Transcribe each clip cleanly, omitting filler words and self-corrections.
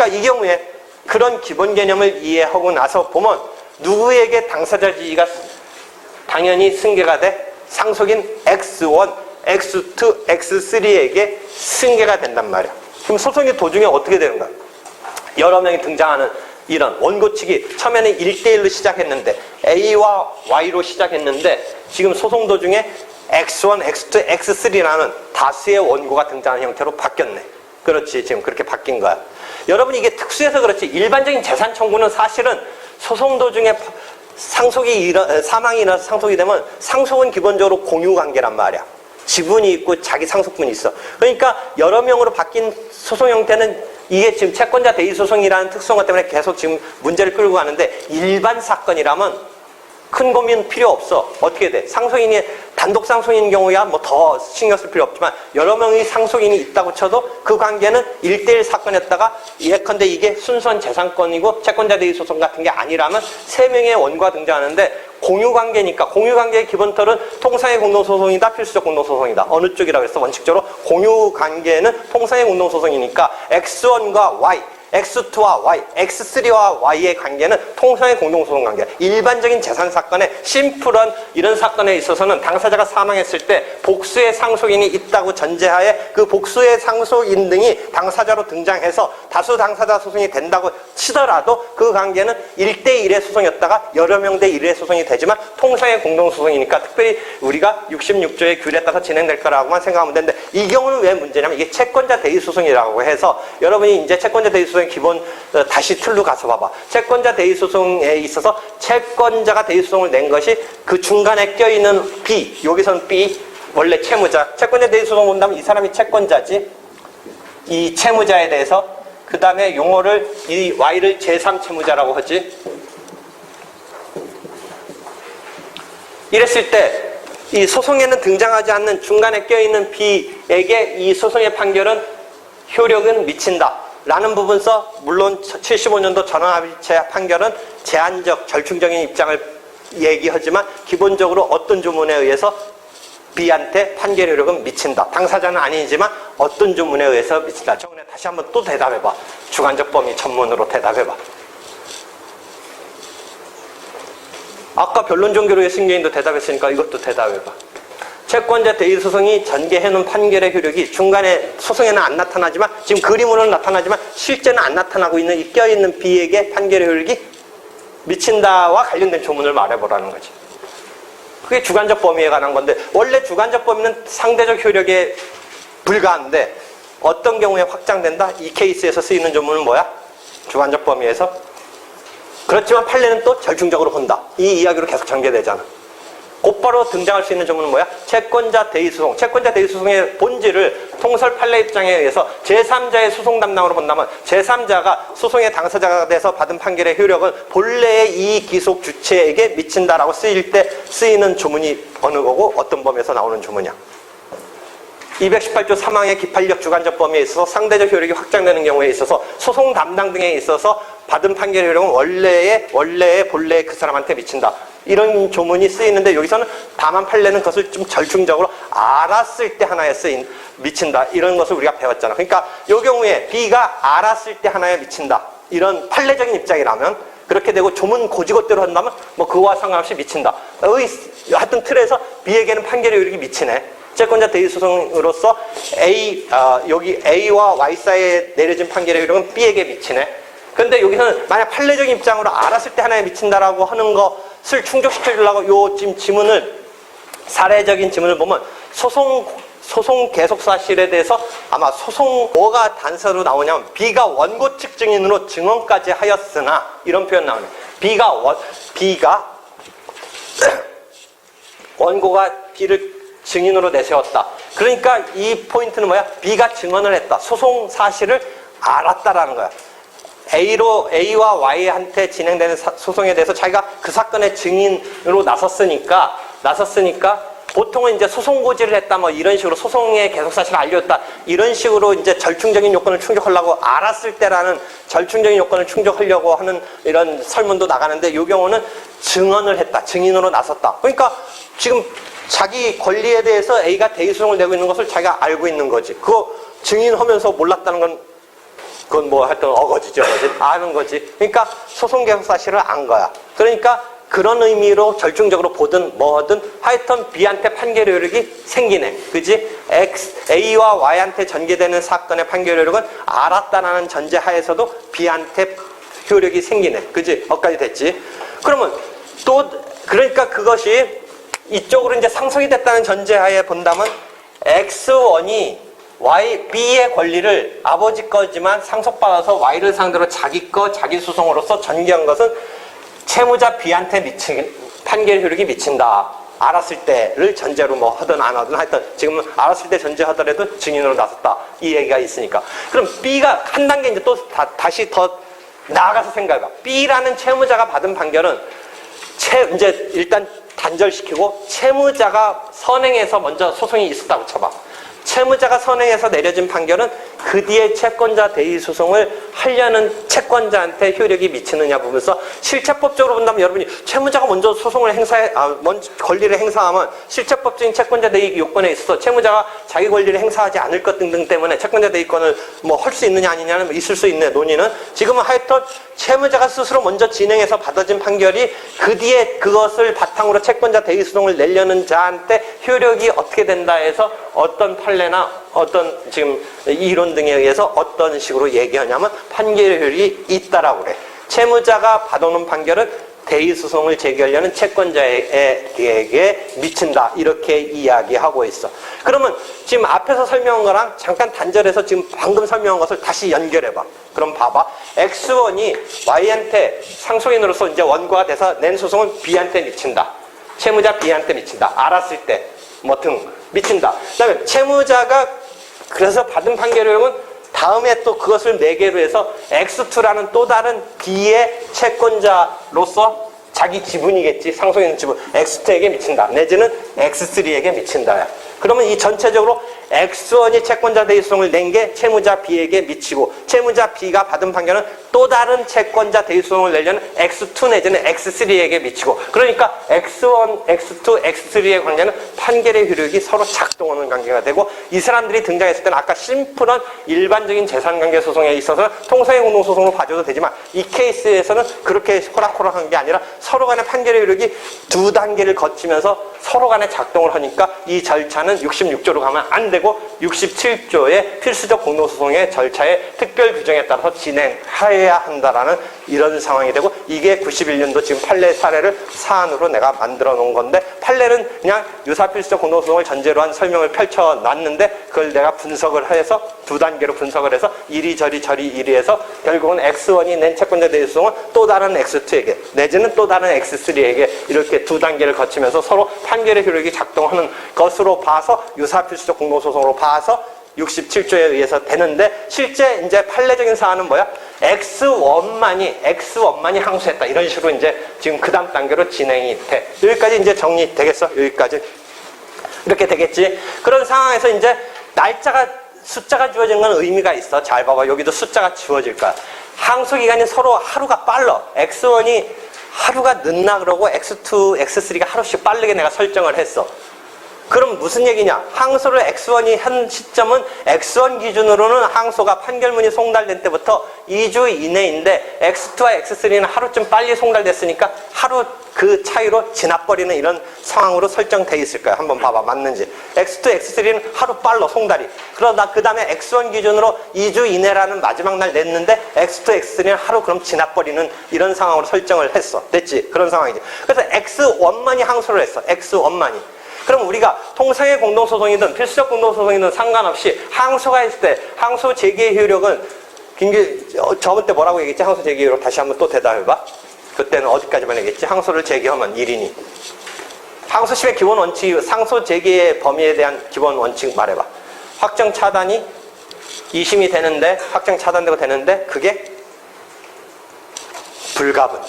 그러니까 이 경우에 그런 기본 개념을 이해하고 나서 보면 누구에게 당사자 지위가 당연히 승계가 돼? 상속인 X1, X2, X3에게 승계가 된단 말이야. 그럼 소송의 도중에 어떻게 되는가? 여러 명이 등장하는 이런 원고측이 처음에는 1대1로 시작했는데 A와 Y로 시작했는데 지금 소송 도중에 X1, X2, X3라는 다수의 원고가 등장하는 형태로 바뀌었네. 그렇지, 지금 그렇게 바뀐 거야. 여러분 이게 특수해서 그렇지 일반적인 재산 청구는 사실은 소송 도중에 사망이 일어나서 상속이 되면 상속은 기본적으로 공유관계란 말이야. 지분이 있고 자기 상속분이 있어. 그러니까 여러 명으로 바뀐 소송 형태는 이게 지금 채권자 대의 소송이라는 특성화 때문에 계속 지금 문제를 끌고 가는데 일반 사건이라면 큰 고민 필요 없어. 어떻게 돼? 상속인이 단독 상속인인 경우야 뭐 더 신경 쓸 필요 없지만 여러 명의 상속인이 있다고 쳐도 그 관계는 1대1 사건이었다가 예컨대 이게 순수한 재산권이고 채권자 대의 소송 같은 게 아니라면 3명의 원고가 등장하는데 공유관계니까 공유관계의 기본틀은 통상의 공동소송이다 필수적 공동소송이다. 어느 쪽이라고 해서 원칙적으로 공유관계는 통상의 공동소송이니까 X1과 Y X2와 Y, X3와 Y의 관계는 통상의 공동소송 관계. 일반적인 재산 사건에 심플한 이런 사건에 있어서는 당사자가 사망했을 때 복수의 상속인이 있다고 전제하에 그 복수의 상속인 등이 당사자로 등장해서 다수 당사자 소송이 된다고 치더라도 그 관계는 1대1의 소송이었다가 여러 명 대 1의 소송이 되지만 통상의 공동소송이니까 특별히 우리가 66조의 규례에 따라서 진행될 거라고만 생각하면 되는데 이 경우는 왜 문제냐면 이게 채권자 대의 소송이라고 해서 여러분이 이제 채권자 대의 소송 기본 다시 틀로 가서 봐봐. 채권자 대의 소송에 있어서 채권자가 대의 소송을 낸 것이 그 중간에 껴있는 B, 여기서는 B, 원래 채무자. 채권자 대의 소송 본다면 이 사람이 채권자지. 이 채무자에 대해서 그 다음에 용어를 이 Y를 제3채무자라고 하지. 이랬을 때 이 소송에는 등장하지 않는 중간에 껴있는 B에게 이 소송의 판결은 효력은 미친다. 라는 부분서 물론 75년도 전원합의체 판결은 제한적, 절충적인 입장을 얘기하지만 기본적으로 어떤 조문에 의해서 B한테 판결 효력은 미친다. 당사자는 아니지만 어떤 조문에 의해서 미친다. 정은혜 다시 한번 또 대답해봐. 주관적 범위 전문으로 대답해봐. 아까 변론 종교로의 승계인도 대답했으니까 이것도 대답해봐. 채권자 대의 소송이 전개해놓은 판결의 효력이 중간에 소송에는 안 나타나지만 지금 그림으로는 나타나지만 실제는 안 나타나고 있는 이 껴있는 B에게 판결의 효력이 미친다와 관련된 조문을 말해보라는 거지. 그게 주관적 범위에 관한 건데 원래 주관적 범위는 상대적 효력에 불과한데 어떤 경우에 확장된다? 이 케이스에서 쓰이는 조문은 뭐야? 주관적 범위에서. 그렇지만 판례는 또 절충적으로 본다. 이 이야기로 계속 전개되잖아. 곧바로 등장할 수 있는 조문은 뭐야? 채권자 대의 소송. 채권자 대의 소송의 본질을 통설 판례 입장에 의해서 제3자의 소송 담당으로 본다면 제3자가 소송의 당사자가 돼서 받은 판결의 효력은 본래의 이 기속 주체에게 미친다라고 쓰일 때 쓰이는 조문이 어느 거고 어떤 범위에서 나오는 조문이야? 218조 3항의 기판력 주관적 범위에 있어서 상대적 효력이 확장되는 경우에 있어서 소송 담당 등에 있어서 받은 판결 효력은 원래의 본래의 그 사람한테 미친다. 이런 조문이 쓰이는데 여기서는 다만 판례는 그것을 좀 절충적으로 알았을 때 하나에 쓰인 미친다. 이런 것을 우리가 배웠잖아. 그러니까 이 경우에 B가 알았을 때 하나에 미친다. 이런 판례적인 입장이라면 그렇게 되고 조문 고지것대로 한다면 뭐 그거와 상관없이 미친다. 하여튼 틀에서 B에게는 판결의 효력이 미치네. 채권자 대의 소송으로서 여기 A와 Y 사이에 내려진 판결의 효력은 B에게 미치네. 근데 여기서는 만약 판례적인 입장으로 알았을 때 하나에 미친다라고 하는 것을 충족시켜 주려고 요 지금 지문을 사례적인 지문을 보면 소송 계속 사실에 대해서 아마 뭐가 단서로 나오냐면 B가 원고 측 증인으로 증언까지 하였으나 이런 표현 나오네. B가 원고가 B를 증인으로 내세웠다. 그러니까 이 포인트는 뭐야? B가 증언을 했다. 소송 사실을 알았다라는 거야. A와 Y한테 진행되는 소송에 대해서 자기가 그 사건의 증인으로 나섰으니까 보통은 이제 소송 고지를 했다 뭐 이런 식으로 소송의 계속 사실을 알렸다 이런 식으로 이제 절충적인 요건을 충족하려고 알았을 때라는 절충적인 요건을 충족하려고 하는 이런 설문도 나가는데 이 경우는 증언을 했다. 증인으로 나섰다. 그러니까 지금 자기 권리에 대해서 A가 대의 소송을 내고 있는 것을 자기가 알고 있는 거지. 그거 증인하면서 몰랐다는 건 그건 뭐 하여튼 어거지죠. 아는 거지. 그러니까 소송 계속 사실을 안 거야. 그러니까 그런 의미로 절충적으로 보든 뭐든 하여튼 B한테 판결 효력이 생기네. 그지? A와 Y한테 전개되는 사건의 판결 효력은 알았다라는 전제 하에서도 B한테 효력이 생기네. 그지? 여기까지 됐지? 그러면 또, 그러니까 그것이 이쪽으로 이제 상속이 됐다는 전제 하에 본다면 X1이 B의 권리를 아버지 거지만 상속받아서 Y를 상대로 자기 거, 자기 소송으로서 전개한 것은 채무자 B한테 미친 판결 효력이 미친다. 알았을 때를 전제로 뭐 하든 안 하든 하여튼 지금은 알았을 때 전제하더라도 증인으로 나섰다. 이 얘기가 있으니까. 그럼 B가 한 단계 이제 또 다시 더 나아가서 생각해봐. B라는 채무자가 받은 판결은 이제 일단 단절시키고 채무자가 선행해서 먼저 소송이 있었다고 쳐봐. 채무자가 선행해서 내려진 판결은 그 뒤에 채권자 대의 소송을 하려는 채권자한테 효력이 미치느냐 보면서 실체법적으로 본다면 여러분이 채무자가 먼저 소송을 먼저 권리를 행사하면 실체법적인 채권자 대의 요건에 있어서 채무자가 자기 권리를 행사하지 않을 것 등등 때문에 채권자 대의권을 뭐 할 수 있느냐 아니냐는 있을 수 있네 논의는. 지금은 하여튼 채무자가 스스로 먼저 진행해서 받아진 판결이 그 뒤에 그것을 바탕으로 채권자 대의 소송을 내려는 자한테 효력이 어떻게 된다 해서 어떤 판례나 어떤 지금 이론 등에 의해서 어떤 식으로 얘기하냐면 판결 효력이 있다라고 그래. 채무자가 받아오는 판결은 대의 소송을 제기하려는 채권자에게 미친다. 이렇게 이야기하고 있어. 그러면 지금 앞에서 설명한 거랑 잠깐 단절해서 지금 방금 설명한 것을 다시 연결해봐. 그럼 봐봐. X1이 Y한테 상속인으로서 이제 원고가 돼서 낸 소송은 B한테 미친다. 채무자 B한테 미친다. 알았을 때 뭐 등 미친다. 그 다음에 채무자가 그래서 받은 판결은 다음에 또 그것을 매개로 해서 X2라는 또 다른 B의 채권자로서 자기 지분이겠지. 상속인 지분. X2에게 미친다. 내지는 X3에게 미친다. 그러면 이 전체적으로 X1이 채권자 대의 소송을 낸 게 채무자 B에게 미치고 채무자 B가 받은 판결은 또 다른 채권자 대의 소송을 내려는 X2 내지는 X3에게 미치고 그러니까 X1, X2, X3의 관계는 판결의 효력이 서로 작동하는 관계가 되고 이 사람들이 등장했을 때는 아까 심플한 일반적인 재산관계 소송에 있어서 통상의 공동소송으로 봐줘도 되지만 이 케이스에서는 그렇게 호락호락한 게 아니라 서로 간의 판결의 효력이 두 단계를 거치면서 서로 간에 작동을 하니까 이 절차는 66조로 가면 안 되고 67조의 필수적 공동소송의 절차의 특별 규정에 따라서 진행해야 한다라는 이런 상황이 되고 이게 91년도 지금 판례 사례를 사안으로 내가 만들어 놓은 건데 판례는 그냥 유사 필수적 공동소송을 전제로 한 설명을 펼쳐놨는데 그걸 내가 분석을 해서 두 단계로 분석을 해서 이리저리 이리해서 결국은 X1이 낸 채권자 대의 소송은 또 다른 X2에게 내지는 또 다른 X3에게 이렇게 두 단계를 거치면서 서로 판결의 효력이 작동하는 것으로 봐서 유사 필수적 공동소송으로 봐서 67조에 의해서 되는데 실제 이제 판례적인 사안은 뭐야? X1만이 항소했다. 이런 식으로 이제 지금 그 다음 단계로 진행이 돼. 여기까지 이제 정리되겠어? 여기까지. 이렇게 되겠지? 그런 상황에서 이제 숫자가 주어진 건 의미가 있어. 잘 봐봐. 여기도 숫자가 주어질 거야. 항소 기간이 서로 하루가 빨라. X1이 하루가 늦나 그러고 X2, X3가 하루씩 빠르게 내가 설정을 했어. 그럼 무슨 얘기냐? 항소를 X1이 한 시점은 X1 기준으로는 항소가 판결문이 송달된 때부터 2주 이내인데 X2와 X3는 하루쯤 빨리 송달됐으니까 하루 그 차이로 지나버리는 이런 상황으로 설정돼 있을 거야. 한번 봐봐. 맞는지. X2, X3는 하루 빨라 송달이. 그러다 그 다음에 X1 기준으로 2주 이내라는 마지막 날 냈는데 X2, X3는 하루 그럼 지나버리는 이런 상황으로 설정을 했어. 됐지? 그런 상황이지. 그래서 X1만이 항소를 했어. X1만이. 그럼 우리가 통상의 공동소송이든 필수적 공동소송이든 상관없이 항소가 있을 때 항소 제기의 효력은 저번 때 뭐라고 얘기했지? 항소 제기의 효력 다시 한번 또 대답해봐. 그때는 어디까지만 얘기했지? 항소를 제기하면 1인이. 항소심의 기본 원칙, 상소 제기의 범위에 대한 기본 원칙 말해봐. 확정 차단이 2심이 되는데 확정 차단되고 되는데 그게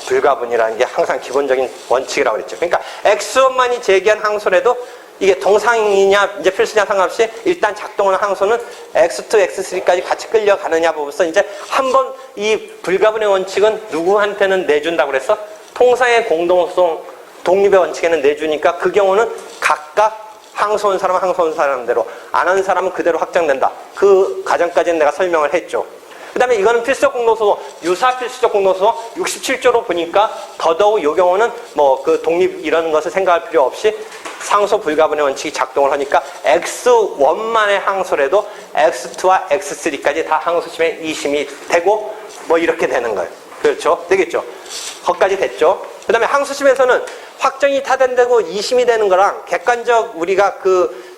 불가분이라는 게 항상 기본적인 원칙이라고 그랬죠. 그러니까 X1만이 제기한 항소라도 이게 동상이냐 이제 필수냐 상관없이 일단 작동하는 항소는 X2, X3까지 같이 끌려가느냐 보면서 이제 한번 이 불가분의 원칙은 누구한테는 내준다고 그랬어? 통상의 공동소송 독립의 원칙에는 내주니까 그 경우는 각각 항소한 사람은 항소한 사람대로 안 한 사람은 그대로 확정된다. 그 과정까지는 내가 설명을 했죠. 그 다음에 이거는 필수적 공동소송, 유사 필수적 공동소송 67조로 보니까 더더욱 이 경우는 뭐 그 독립 이런 것을 생각할 필요 없이 상소 불가분의 원칙이 작동을 하니까 X1만의 항소라도 X2와 X3까지 다 항소심에 2심이 되고 뭐 이렇게 되는 거예요. 그렇죠? 되겠죠? 거기까지 됐죠? 그 다음에 항소심에서는 확정이 타된되고 2심이 되는 거랑 객관적 우리가 그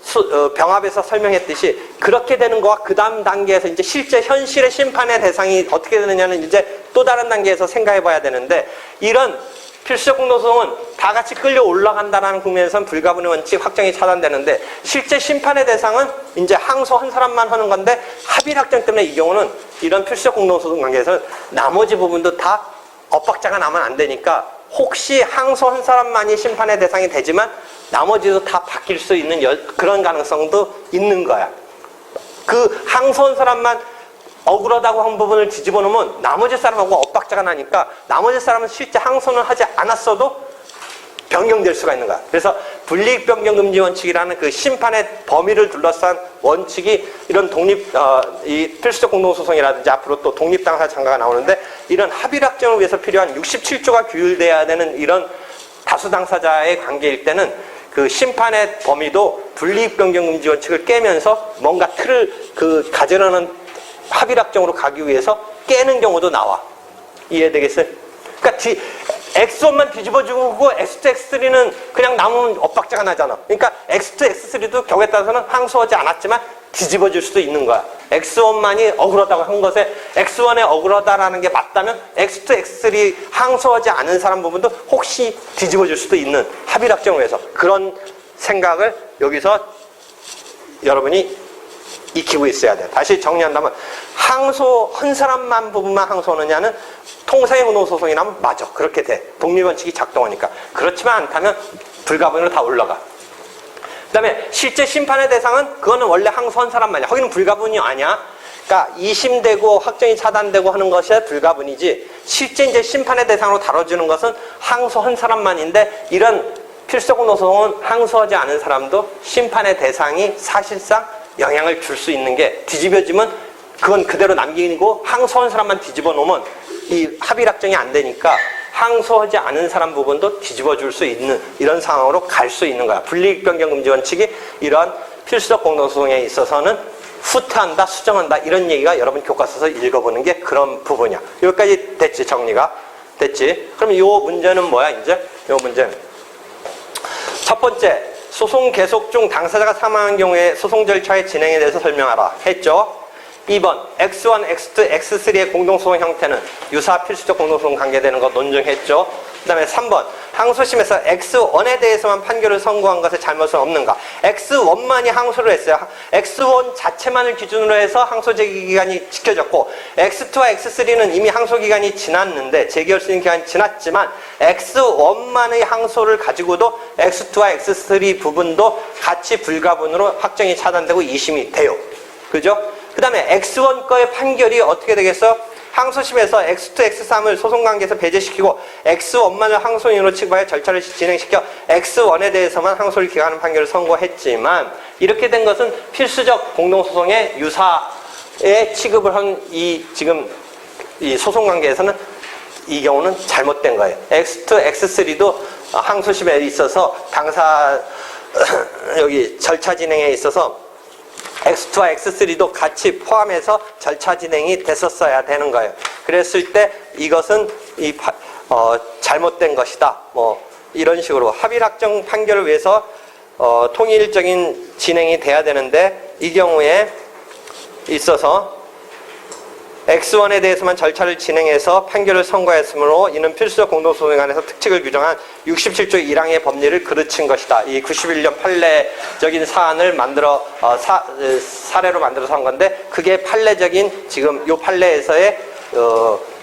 병합에서 설명했듯이 그렇게 되는 거와 그 다음 단계에서 이제 실제 현실의 심판의 대상이 어떻게 되느냐는 이제 또 다른 단계에서 생각해 봐야 되는데 이런 필수적 공동소송은 다 같이 끌려 올라간다는 국면에서는 불가분의 원칙 확정이 차단되는데 실제 심판의 대상은 이제 항소한 사람만 하는 건데 합의 확정 때문에 이 경우는 이런 필수적 공동소송 관계에서는 나머지 부분도 다 엇박자가 나면 안 되니까 혹시 항소한 사람만이 심판의 대상이 되지만 나머지도 다 바뀔 수 있는 그런 가능성도 있는 거야. 그 항소한 사람만 억울하다고 한 부분을 뒤집어 놓으면 나머지 사람하고 엇박자가 나니까 나머지 사람은 실제 항소는 하지 않았어도 변경될 수가 있는 거야. 그래서 불이익 변경 금지 원칙이라는 그 심판의 범위를 둘러싼 원칙이 이런 이 필수적 공동소송이라든지 앞으로 또 독립당사 장가가 나오는데 이런 합의 확정을 위해서 필요한 67조가 규율돼야 되는 이런 다수 당사자의 관계일 때는 그 심판의 범위도 불이익 변경 금지 원칙을 깨면서 뭔가 틀을 가져라는 합의 확정으로 가기 위해서 깨는 경우도 나와. 이해되겠어요? 그러니까 X1만 뒤집어주고 X2, X3는 그냥 남으면 엇박자가 나잖아. 그러니까 X2, X3도 경우에 따라서는 항소하지 않았지만 뒤집어질 수도 있는 거야. X1만이 억울하다고 한 것에 X1에 억울하다라는 게 맞다면 X2, X3 항소하지 않은 사람 부분도 혹시 뒤집어질 수도 있는 합의 확정을 위해서 그런 생각을 여기서 여러분이 익히고 있어야 돼요. 다시 정리한다면 항소한 사람만 부분만 항소하느냐는 통상의 공동소송이 나면 맞아. 그렇게 돼. 독립원칙이 작동하니까. 그렇지만 않다면 불가분으로 다 올라가. 그 다음에 실제 심판의 대상은 그거는 원래 항소한 사람만이야. 거기는 불가분이 아니야. 그러니까 2심되고 확정이 차단되고 하는 것이 불가분이지 실제 이제 심판의 대상으로 다뤄지는 것은 항소한 사람만인데 이런 필수적 공동소송은 항소하지 않은 사람도 심판의 대상이 사실상 영향을 줄 수 있는 게 뒤집어지면 그건 그대로 남기고 항소한 사람만 뒤집어 놓으면 이 합의 확정이 안 되니까 항소하지 않은 사람 부분도 뒤집어 줄 수 있는 이런 상황으로 갈 수 있는 거야. 불이익 변경 금지 원칙이 이러한 필수적 공동소송에 있어서는 후퇴한다, 수정한다 이런 얘기가 여러분 교과서에서 읽어보는 게 그런 부분이야. 여기까지 됐지? 정리가 됐지? 그럼 이 문제는 뭐야? 이제 이 문제는 첫 번째 소송 계속 중 당사자가 사망한 경우에 소송 절차의 진행에 대해서 설명하라 했죠. 2번 X1, X2, X3의 공동소송 형태는 유사 필수적 공동소송 관계되는 거 논증했죠. 그 다음에 3번 항소심에서 X1에 대해서만 판결을 선고한 것에 잘못은 없는가. X1만이 항소를 했어요. X1 자체만을 기준으로 해서 항소 제기 기간이 지켜졌고 X2와 X3는 이미 항소 기간이 지났는데 제기할 수 있는 기간이 지났지만 X1만의 항소를 가지고도 X2와 X3 부분도 같이 불가분으로 확정이 차단되고 2심이 돼요. 그죠? 그 다음에 X1 거의 판결이 어떻게 되겠어? 항소심에서 X2, X3을 소송관계에서 배제시키고 X1만을 항소인으로 취급하여 절차를 진행시켜 X1에 대해서만 항소를 기각하는 판결을 선고했지만 이렇게 된 것은 필수적 공동소송의 유사에 취급을 한 지금 이 소송관계에서는 이 경우는 잘못된 거예요. X2, X3도 항소심에 있어서 당사 여기 절차 진행에 있어서 X2와 X3도 같이 포함해서 절차 진행이 됐었어야 되는 거예요. 그랬을 때 이것은 잘못된 것이다. 뭐 이런 식으로 합의 확정 판결을 위해서 통일적인 진행이 돼야 되는데 이 경우에 있어서 X1에 대해서만 절차를 진행해서 판결을 선고했으므로 이는 필수적 공동소송에 관해서 특칙을 규정한 67조 1항의 법리를 그르친 것이다. 이 91년 판례적인 사안을 사례로 만들어서 한 건데 그게 판례적인 지금 요 판례에서의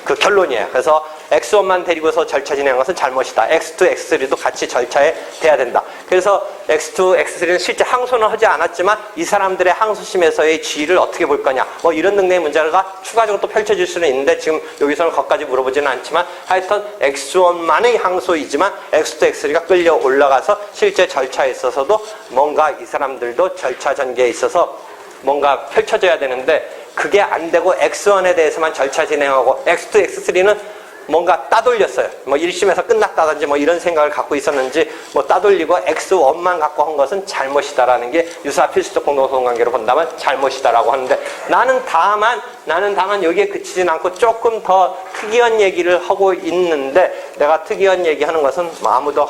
그 결론이에요. 그래서 X1만 데리고서 절차 진행한 것은 잘못이다. X2, X3도 같이 절차에 돼야 된다. 그래서 X2, X3는 실제 항소는 하지 않았지만 이 사람들의 항소심에서의 지위를 어떻게 볼 거냐. 뭐 이런 등등의 문제가 추가적으로 또 펼쳐질 수는 있는데 지금 여기서는 거기까지 물어보지는 않지만 하여튼 X1만의 항소이지만 X2, X3가 끌려 올라가서 실제 절차에 있어서도 뭔가 이 사람들도 절차 전개에 있어서 뭔가 펼쳐져야 되는데 그게 안 되고 X1에 대해서만 절차 진행하고 X2, X3는 뭔가 따돌렸어요. 뭐 1심에서 끝났다든지 뭐 이런 생각을 갖고 있었는지 뭐 따돌리고 X1만 갖고 한 것은 잘못이다라는 게 유사 필수적 공동소송 관계로 본다면 잘못이다라고 하는데 나는 다만 여기에 그치진 않고 조금 더 특이한 얘기를 하고 있는데 내가 특이한 얘기하는 것은 뭐 아무도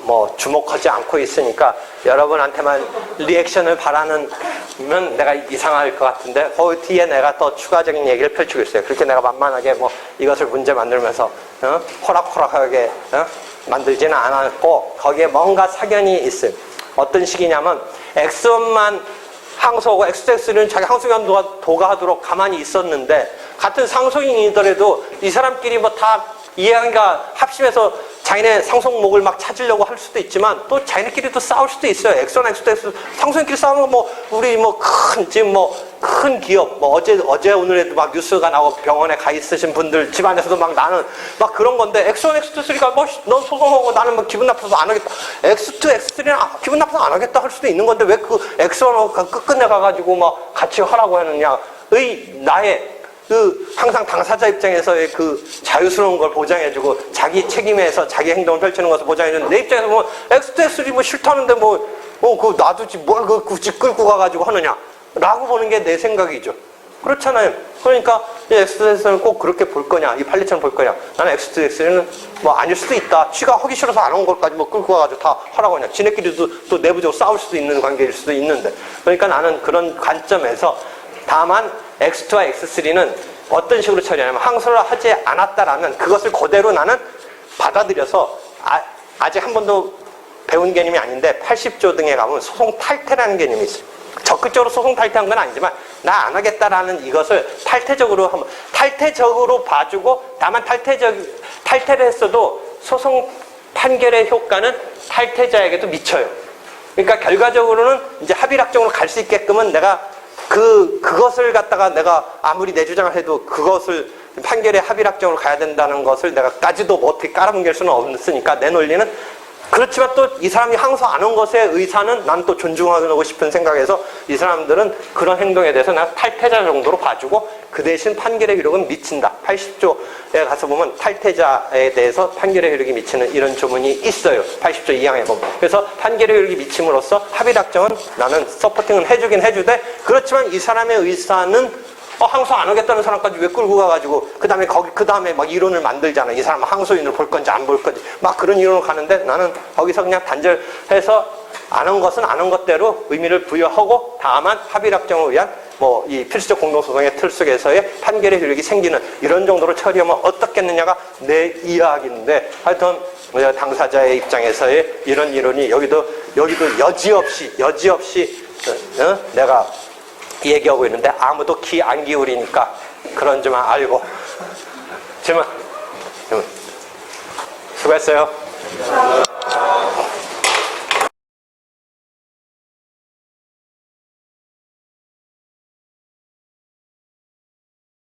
뭐 주목하지 않고 있으니까 여러분한테만 리액션을 바라면 내가 이상할 것 같은데 그 뒤에 내가 또 추가적인 얘기를 펼치고 있어요. 그렇게 내가 만만하게 뭐 이것을 문제 만들면서 호락호락하게 만들지는 않았고 거기에 뭔가 사견이 있어요. 어떤 식이냐면 X1만 항소하고 X2X는 자기 항소기간 도가하도록 가만히 있었는데 같은 상소인이더라도 이 사람끼리 뭐 다 이해하기가 합심해서 자기네 상속목을 막 찾으려고 할 수도 있지만 또 자기네끼리도 싸울 수도 있어요. X1, X2, 상속인끼리 싸우면 뭐 우리 뭐 큰 기업 뭐 어제 오늘에도 막 뉴스가 나오고 병원에 가 있으신 분들 집안에서도 막 나는 막 그런 건데 X1, X2, X3가 뭐 넌 소송하고 나는 뭐 기분 나빠서 안 하겠다. X2, X3는 기분 나빠서 안 하겠다 할 수도 있는 건데 왜 그 X1하고 끝끝내 가가지고 막 같이 하라고 하느냐. 나의 항상 당사자 입장에서의 그 자유스러운 걸 보장해주고 자기 책임에서 자기 행동을 펼치는 것을 보장해주는 내 입장에서 뭐 X2, X3 뭐 싫다는데 그거 놔두지 뭘 굳이 끌고 가가지고 하느냐 라고 보는 게 내 생각이죠. 그렇잖아요. 그러니까 X2X는 꼭 그렇게 볼 거냐 이 판례처럼 볼 거냐 나는 X2X는 뭐 아닐 수도 있다. 쥐가 하기 싫어서 안 온 것까지 뭐 끌고 가가지고 다 하라고 하냐. 지네끼리도 또 내부적으로 싸울 수도 있는 관계일 수도 있는데 그러니까 나는 그런 관점에서 다만 X2와 X3는 어떤 식으로 처리하냐면 항소를 하지 않았다라면 그것을 그대로 나는 받아들여서 아직 한 번도 배운 개념이 아닌데 80조 등에 가면 소송 탈퇴라는 개념이 있어요. 적극적으로 소송 탈퇴한 건 아니지만 나 안 하겠다라는 이것을 탈퇴적으로 봐주고 다만 탈퇴를 했어도 소송 판결의 효과는 탈퇴자에게도 미쳐요. 그러니까 결과적으로는 이제 합의락정으로 갈 수 있게끔은 내가 그것을 갖다가 내가 아무리 내 주장을 해도 그것을 판결의 합의락정으로 가야 된다는 것을 내가 까지도 뭐 어떻게 깔아뭉갤 수는 없으니까 내 논리는 그렇지만 또 이 사람이 항소 안 한 것의 의사는 난 또 존중하고 싶은 생각에서 이 사람들은 그런 행동에 대해서 내가 탈퇴자 정도로 봐주고 그 대신 판결의 효력은 미친다. 80조에 가서 보면 탈퇴자에 대해서 판결의 효력이 미치는 이런 조문이 있어요. 80조 2항에 보면. 그래서 판결의 효력이 미침으로써 합의락정은 나는 서포팅은 해주긴 해주되 그렇지만 이 사람의 의사는 항소 안 하겠다는 사람까지 왜 끌고 가가지고 그 다음에 막 이론을 만들잖아. 이 사람은 항소인을 볼 건지 안 볼 건지 막 그런 이론을 가는데 나는 거기서 그냥 단절해서 안 한 것은 안 한 것대로 의미를 부여하고 다만 합의락정을 위한 뭐 이 필수적 공동소송의 틀 속에서의 판결의 효력이 생기는 이런 정도로 처리하면 어떻겠느냐가 내 이야기인데 하여튼 당사자의 입장에서의 이런 이론이 여기도 여지없이 내가 얘기하고 있는데 아무도 귀 안 기울이니까 그런 줄만 알고 질문 수고했어요.